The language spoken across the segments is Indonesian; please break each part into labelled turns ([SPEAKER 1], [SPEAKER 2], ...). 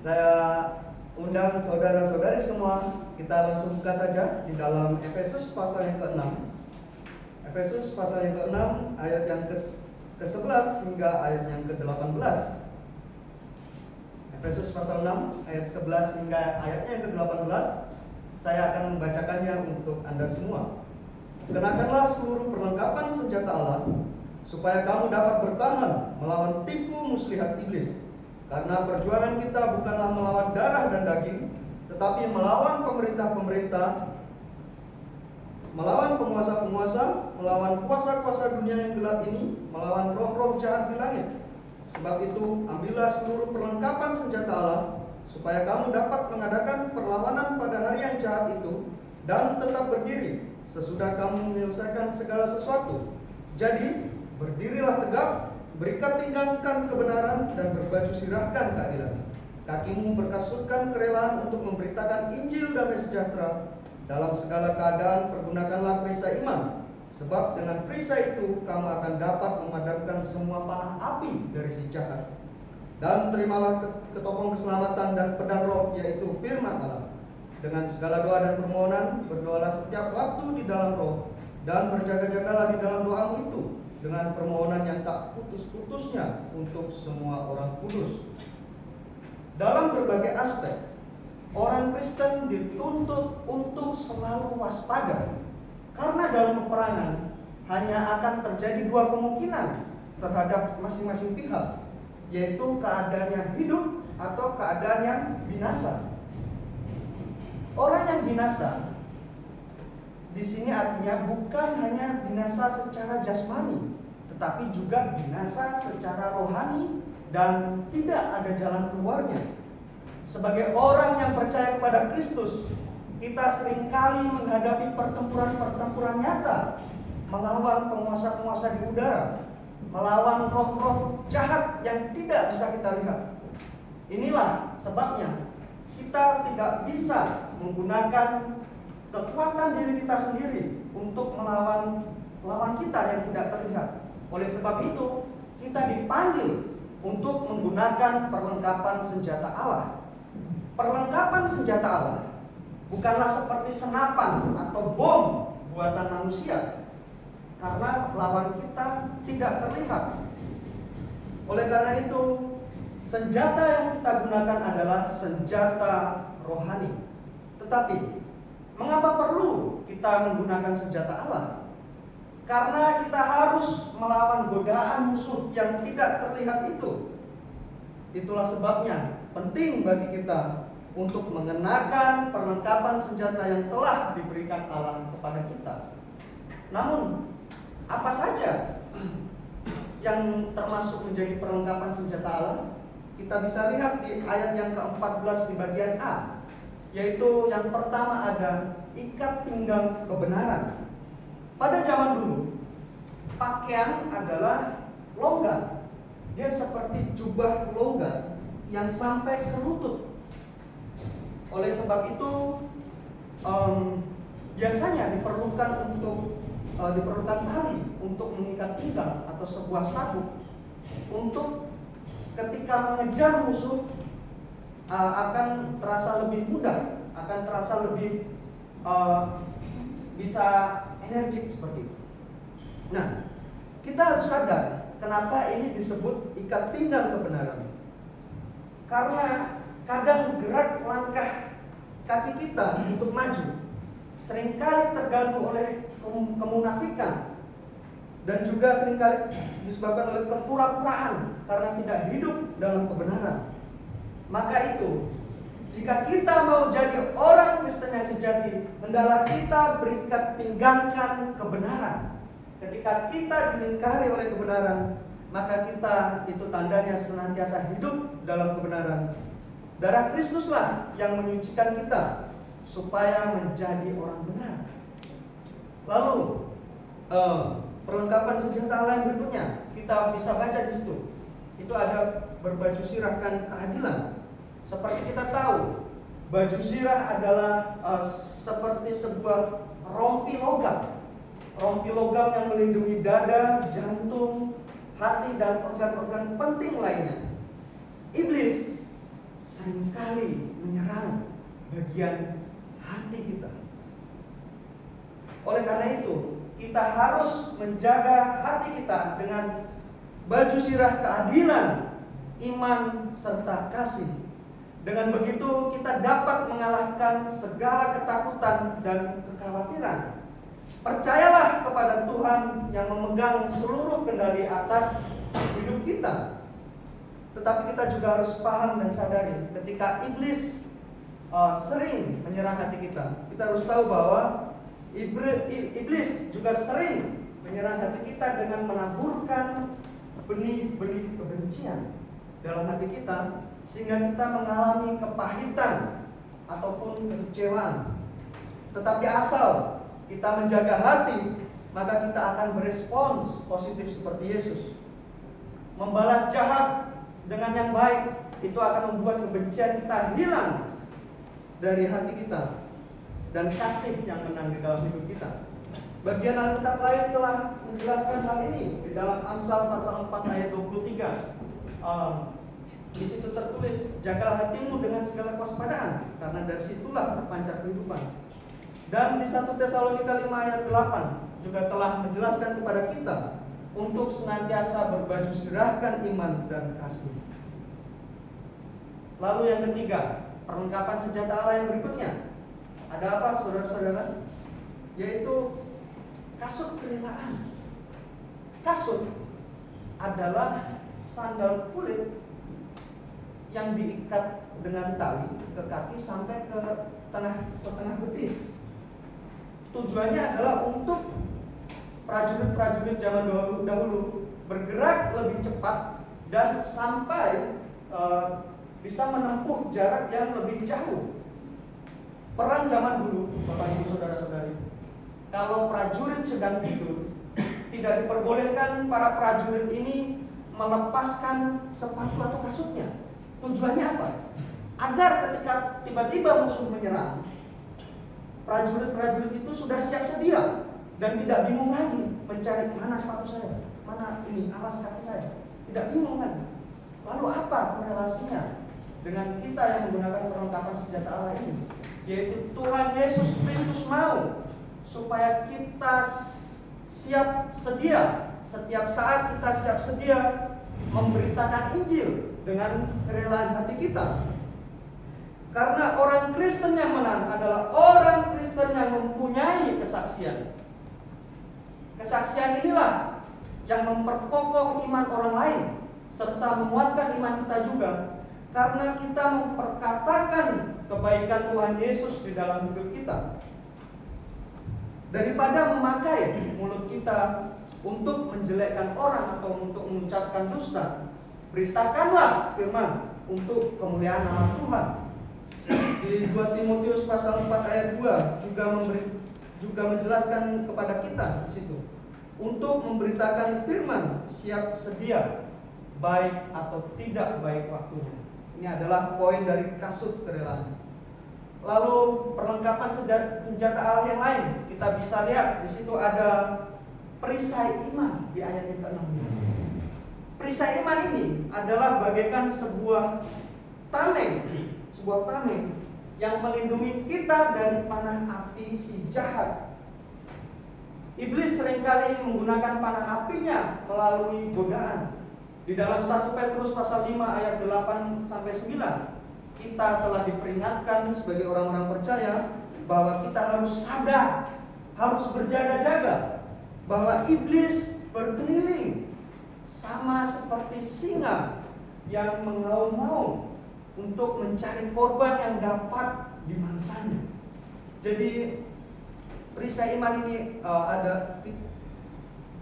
[SPEAKER 1] Saya undang saudara-saudari semua, kita langsung buka saja di dalam Efesus pasal yang ke-6. Efesus pasal yang ke-6 ayat yang ke-11 hingga ayat yang ke-18. Efesus pasal 6 ayat 11 hingga ayatnya yang ke-18. Saya akan membacakannya untuk Anda semua. Kenakanlah seluruh perlengkapan senjata Allah, supaya kamu dapat bertahan melawan tipu muslihat iblis. Karena perjuangan kita bukanlah melawan darah dan daging, tetapi melawan pemerintah-pemerintah, melawan penguasa-penguasa, melawan kuasa-kuasa dunia yang gelap ini, melawan roh-roh jahat di langit. Sebab itu, ambillah seluruh perlengkapan senjata Allah, supaya kamu dapat mengadakan perlawanan pada hari yang jahat itu, dan tetap berdiri sesudah kamu menyelesaikan segala sesuatu. Jadi, berdirilah tegak, berikat pinggangkan kebenaran, dan berbaju sirahkan keadilan. Kakimu berkasutkan kerelaan untuk memberitakan Injil damai sejahtera. Dalam segala keadaan pergunakanlah perisai iman, sebab dengan perisai itu kamu akan dapat memadamkan semua panah api dari si jahat. Dan terimalah ketopong keselamatan dan pedang roh, yaitu firman Allah. Dengan segala doa dan permohonan, berdoalah setiap waktu di dalam roh, dan berjaga-jagalah di dalam doamu itu dengan permohonan yang tak putus-putusnya untuk semua orang kudus. Dalam berbagai aspek, orang Kristen dituntut untuk selalu waspada, karena dalam peperangan hanya akan terjadi dua kemungkinan terhadap masing-masing pihak, yaitu keadaannya hidup atau keadaannya binasa. Orang yang binasa di sini artinya bukan hanya binasa secara jasmani, tetapi juga binasa secara rohani dan tidak ada jalan keluarnya. Sebagai orang yang percaya kepada Kristus, kita seringkali menghadapi pertempuran-pertempuran nyata, melawan penguasa-penguasa di udara, melawan roh-roh jahat yang tidak bisa kita lihat. Inilah sebabnya kita tidak bisa menggunakan kekuatan diri kita sendiri untuk melawan lawan kita yang tidak terlihat. Oleh sebab itu, kita dipanggil untuk menggunakan perlengkapan senjata Allah. Perlengkapan senjata Allah bukanlah seperti senapan atau bom buatan manusia, karena lawan kita tidak terlihat. Oleh karena itu, senjata yang kita gunakan adalah senjata rohani. Tetapi mengapa perlu kita menggunakan senjata Allah? Karena kita harus melawan godaan musuh yang tidak terlihat itu. Itulah sebabnya penting bagi kita untuk mengenakan perlengkapan senjata yang telah diberikan Allah kepada kita. Namun, apa saja yang termasuk menjadi perlengkapan senjata Allah? Kita bisa lihat di ayat yang ke-14 di bagian A, yaitu yang pertama ada ikat pinggang kebenaran. Pada zaman dulu, pakaian adalah longgar. Dia seperti jubah longgar yang sampai ke lutut. Oleh sebab itu, biasanya diperlukan tali untuk mengikat pinggang atau sebuah sabuk untuk ketika mengejar musuh akan terasa lebih mudah, akan terasa lebih bisa energik seperti itu. Nah, kita harus sadar kenapa ini disebut ikat pinggang kebenaran. Karena kadang gerak langkah kaki kita untuk maju seringkali terganggu oleh kemunafikan, dan juga seringkali disebabkan oleh kepura-puraan karena tidak hidup dalam kebenaran. Maka itu, jika kita mau jadi orang Kristen yang sejati, hendaklah kita berikat pinggangkan kebenaran. Ketika kita dilingkari oleh kebenaran, maka kita itu tandanya senantiasa hidup dalam kebenaran. Darah Kristuslah yang menyucikan kita supaya menjadi orang benar. Lalu perlengkapan senjata Allah yang berikutnya kita bisa baca di situ. Itu ada berbaju sirahkan keadilan. Seperti kita tahu, baju sirah adalah seperti sebuah rompi logam. Rompi logam yang melindungi dada, jantung, hati, dan organ-organ penting lainnya. Iblis seringkali menyerang bagian hati kita. Oleh karena itu, kita harus menjaga hati kita dengan baju sirah keadilan, iman, serta kasih. Dengan begitu kita dapat mengalahkan segala ketakutan dan kekhawatiran. Percayalah kepada Tuhan yang memegang seluruh kendali atas hidup kita. Tetapi kita juga harus paham dan sadari ketika iblis sering menyerang hati kita. Kita harus tahu bahwa iblis juga sering menyerang hati kita dengan menaburkan benih-benih kebencian dalam hati kita, sehingga kita mengalami kepahitan ataupun kekecewaan. Tetapi asal kita menjaga hati, maka kita akan berespons positif seperti Yesus. Membalas jahat dengan yang baik, itu akan membuat kebencian kita hilang dari hati kita, dan kasih yang menang di dalam hidup kita. Bagian Alkitab lain telah menjelaskan hal ini di dalam Amsal pasal 4 ayat 23. Di situ tertulis, jagalah hatimu dengan segala kewaspadaan, karena dari situlah terpancar kehidupan. Dan di 1 Tesalonika 5 ayat 8 juga telah menjelaskan kepada kita untuk senantiasa berbaju sirahkan iman dan kasih. Lalu yang ketiga, perlengkapan senjata Allah yang berikutnya. Ada apa, saudara-saudara? Yaitu kasut kerelaan. Kasut adalah sandal kulit yang diikat dengan tali ke kaki sampai ke setengah betis. Tujuannya adalah untuk prajurit-prajurit zaman dahulu bergerak lebih cepat dan sampai bisa menempuh jarak yang lebih jauh. Perang zaman dulu, Bapak Ibu Saudara-saudari, kalau prajurit sedang tidur, tidak diperbolehkan para prajurit ini melepaskan sepatu atau kasutnya. Tujuannya apa? Agar ketika tiba-tiba musuh menyerang, prajurit-prajurit itu sudah siap sedia dan tidak bingung lagi mencari mana sepatu saya, mana ini alas kaki saya. Tidak bingung lagi. Lalu apa korelasinya dengan kita yang menggunakan perlengkapan senjata Allah ini? Yaitu Tuhan Yesus Kristus mau supaya kita siap sedia, setiap saat kita siap sedia memberitakan Injil dengan kerelaan hati kita. Karena orang Kristen yang menang adalah orang Kristen yang mempunyai kesaksian. Kesaksian inilah yang memperkokoh iman orang lain serta menguatkan iman kita juga, karena kita memperkatakan kebaikan Tuhan Yesus di dalam hidup kita. Daripada memakai mulut kita untuk menjelekkan orang atau untuk mengucapkan dusta, beritakanlah firman untuk kemuliaan nama Tuhan. Di 2 Timotius pasal 4 ayat 2 juga menjelaskan kepada kita di situ untuk memberitakan firman siap sedia, baik atau tidak baik waktunya. Ini adalah poin dari kasut kerelaan. Lalu perlengkapan senjata Allah yang lain, kita bisa lihat di situ ada perisai iman di ayat yang ke-16. Perisai iman ini adalah bagaikan sebuah tameng yang melindungi kita dari panah api si jahat. Iblis seringkali menggunakan panah apinya melalui godaan. Di dalam 1 Petrus pasal 5 ayat 8 sampai 9, kita telah diperingatkan sebagai orang-orang percaya bahwa kita harus sadar, harus berjaga-jaga, bahwa iblis berkeliling sama seperti singa yang mengaum-ngaum untuk mencari korban yang dapat dimangsanya. Jadi perisai iman ini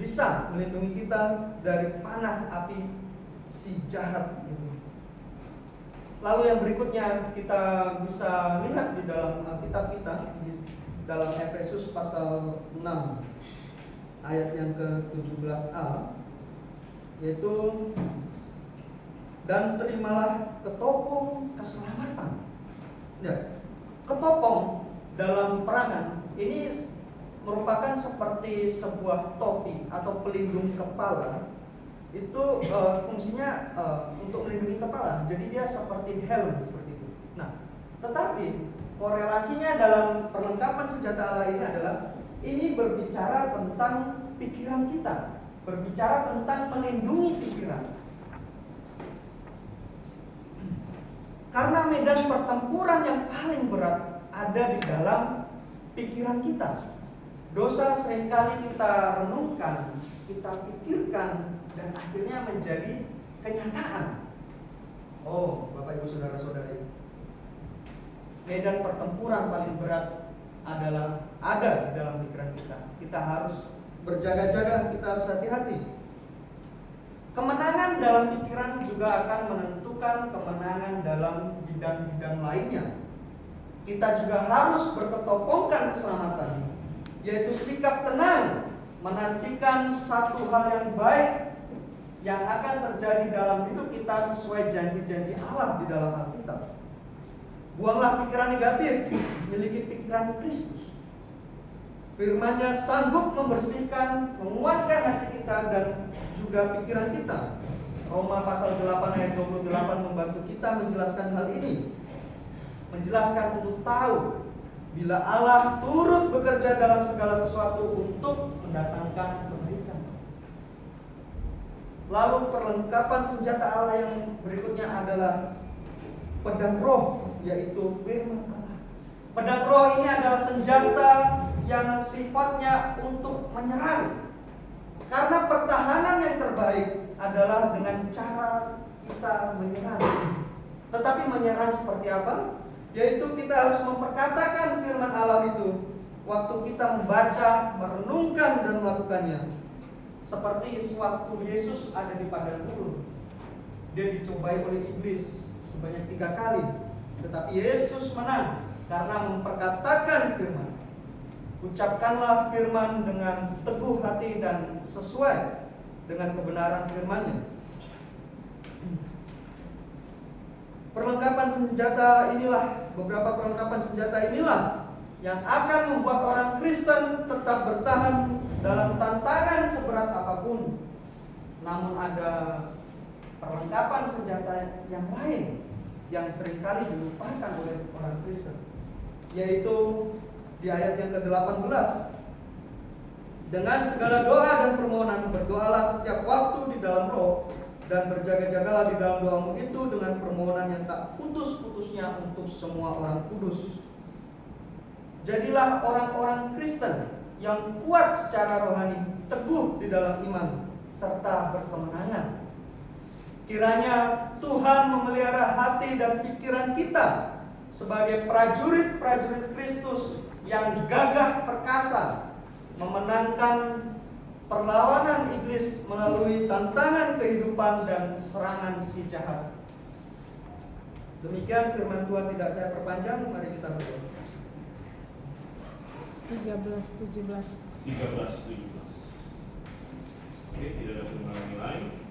[SPEAKER 1] bisa melindungi kita dari panah api si jahat itu. Lalu yang berikutnya kita bisa lihat di dalam Alkitab kita, di dalam Efesus pasal 6 ayat yang ke-17a, yaitu dan terimalah ketopong keselamatan. Ya, ketopong dalam perangan ini merupakan seperti sebuah topi atau pelindung kepala. Itu fungsinya untuk melindungi kepala. Jadi dia seperti helm seperti itu. Nah, tetapi korelasinya dalam perlengkapan senjata Allah ini adalah ini berbicara tentang pikiran kita, berbicara tentang melindungi pikiran. Karena medan pertempuran yang paling berat ada di dalam pikiran kita. Dosa seringkali kita renungkan, kita pikirkan, dan akhirnya menjadi kenyataan. Oh, Bapak Ibu Saudara-saudari, medan pertempuran paling berat adalah ada di dalam pikiran kita. Kita harus berjaga-jaga, kita harus hati-hati. Kemenangan dalam pikiran juga akan menentukan kemenangan dalam bidang-bidang lainnya. Kita juga harus berketopongkan keselamatan, yaitu sikap tenang, menantikan satu hal yang baik yang akan terjadi dalam hidup kita sesuai janji-janji Allah di dalam Alkitab. Buanglah pikiran negatif, miliki pikiran Kristus. Firman-Nya sanggup membersihkan, menguatkan hati kita dan juga pikiran kita. Roma pasal 8 ayat 28 membantu kita menjelaskan hal ini. Menjelaskan untuk tahu bila Allah turut bekerja dalam segala sesuatu untuk mendatangkan kebaikan. Lalu perlengkapan senjata Allah yang berikutnya adalah pedang roh, yaitu firman Allah. Pedang roh ini adalah senjata yang sifatnya untuk menyerang. Karena pertahanan yang terbaik adalah dengan cara kita menyerang. Tetapi menyerang seperti apa? Yaitu kita harus memperkatakan firman Allah itu waktu kita membaca, merenungkan dan melakukannya. Seperti sewaktu Yesus ada di padang gurun, dia dicobai oleh iblis sebanyak 3 kali, tetapi Yesus menang karena memperkatakan firman. Ucapkanlah firman dengan teguh hati dan sesuai dengan kebenaran firman-Nya. Perlengkapan senjata inilah, beberapa perlengkapan senjata inilah yang akan membuat orang Kristen tetap bertahan dalam tantangan seberat apapun. Namun ada perlengkapan senjata yang lain yang seringkali dilupakan oleh orang Kristen, yaitu di ayat yang ke-18. Dengan segala doa dan permohonan berdoalah setiap waktu di dalam roh, dan berjaga-jagalah di dalam doamu itu dengan permohonan yang tak putus-putusnya untuk semua orang kudus. Jadilah orang-orang Kristen yang kuat secara rohani, teguh di dalam iman, serta berkemenangan. Kiranya Tuhan memelihara hati dan pikiran kita sebagai prajurit-prajurit Kristus yang gagah perkasa, memenangkan perlawanan iblis melalui tantangan kehidupan dan serangan si jahat. Demikian firman Tuhan, tidak saya perpanjang, mari kita berdoa.
[SPEAKER 2] 13:17. Oke, tidak ada pengulangan lain.